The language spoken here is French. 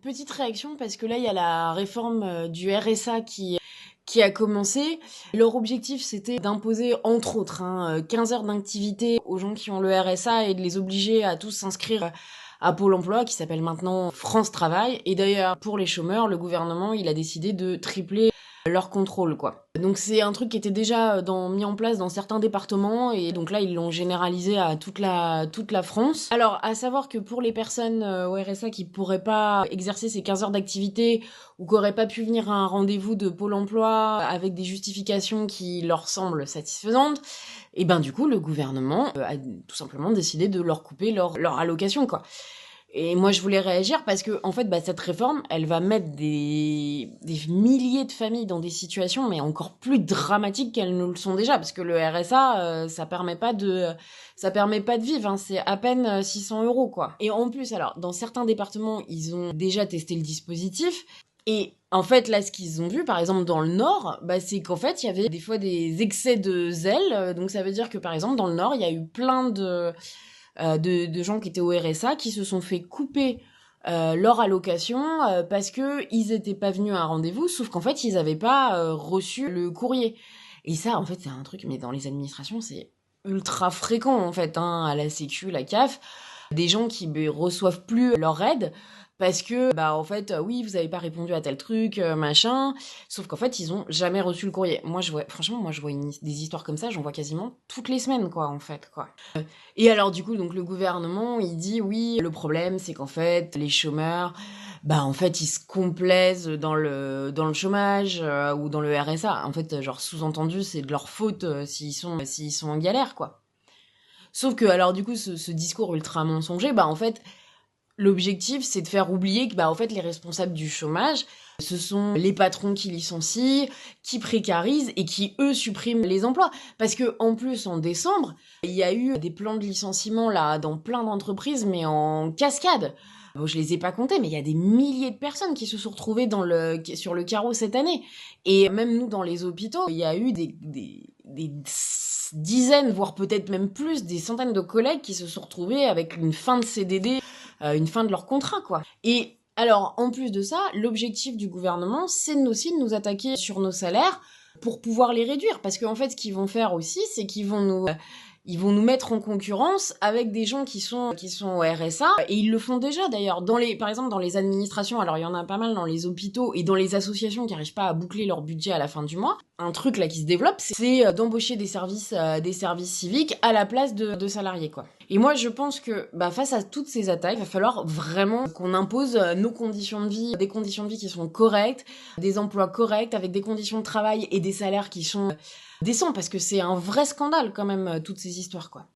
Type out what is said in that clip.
Petite réaction parce que là, il y a la réforme du RSA qui a commencé. Leur objectif, c'était d'imposer, entre autres, 15 heures d'activité aux gens qui ont le RSA et de les obliger à tous s'inscrire à Pôle emploi, qui s'appelle maintenant France Travail. Et d'ailleurs, pour les chômeurs, le gouvernement, il a décidé de tripler leur contrôle, quoi. Donc c'est un truc qui était déjà mis en place dans certains départements, et donc là ils l'ont généralisé à toute la France. Alors à savoir que pour les personnes au RSA qui pourraient pas exercer ces 15 heures d'activité ou qui auraient pas pu venir à un rendez-vous de Pôle emploi avec des justifications qui leur semblent satisfaisantes, et ben du coup le gouvernement a tout simplement décidé de leur couper leur allocation, quoi. Et moi, je voulais réagir parce que, en fait, cette réforme, elle va mettre des milliers de familles dans des situations, mais encore plus dramatiques qu'elles ne le sont déjà, parce que le RSA, ça permet pas de vivre, hein, c'est à peine 600 €, quoi. Et en plus, alors, dans certains départements, ils ont déjà testé le dispositif, et en fait, là, ce qu'ils ont vu, par exemple, dans le Nord, c'est qu'en fait, il y avait des fois des excès de zèle, donc ça veut dire que, par exemple, dans le Nord, il y a eu plein de gens qui étaient au RSA qui se sont fait couper leur allocation parce que ils étaient pas venus à un rendez-vous, sauf qu'en fait ils avaient pas reçu le courrier. Et ça, en fait, c'est un truc, mais dans les administrations, c'est ultra fréquent, en fait, à la Sécu, la CAF, des gens qui reçoivent plus leur aide parce que en fait oui, vous avez pas répondu à tel truc, machin, sauf qu'en fait ils ont jamais reçu le courrier. Moi je vois des histoires comme ça, j'en vois quasiment toutes les semaines, quoi, en fait, quoi. Et alors du coup, donc le gouvernement, il dit oui, le problème c'est qu'en fait les chômeurs, en fait ils se complaisent dans le chômage ou dans le RSA. En fait, genre sous-entendu, c'est de leur faute s'ils sont en galère, quoi. Sauf que alors du coup, ce discours ultra mensonger, en fait, l'objectif, c'est de faire oublier que, en fait, les responsables du chômage, ce sont les patrons qui licencient, qui précarisent et qui, eux, suppriment les emplois. Parce que, en plus, en décembre, il y a eu des plans de licenciement, là, dans plein d'entreprises, mais en cascade. Bon, je les ai pas comptés, mais il y a des milliers de personnes qui se sont retrouvées sur le carreau cette année. Et même nous, dans les hôpitaux, il y a eu des dizaines, voire peut-être même plus, des centaines de collègues qui se sont retrouvés avec une fin de CDD, une fin de leur contrat, quoi. Et alors, en plus de ça, l'objectif du gouvernement, c'est aussi de nous attaquer sur nos salaires pour pouvoir les réduire. Parce qu'en fait, ce qu'ils vont faire aussi, c'est qu'ils vont nous mettre en concurrence avec des gens qui sont au RSA, et ils le font déjà d'ailleurs. Par exemple, dans les administrations, alors il y en a pas mal dans les hôpitaux et dans les associations qui arrivent pas à boucler leur budget à la fin du mois. Un truc là qui se développe, c'est d'embaucher des services civiques à la place de salariés, quoi. Et moi, je pense que face à toutes ces attaques, il va falloir vraiment qu'on impose nos conditions de vie, des conditions de vie qui sont correctes, des emplois corrects, avec des conditions de travail et des salaires qui sont décents, parce que c'est un vrai scandale quand même, toutes ces histoires, quoi.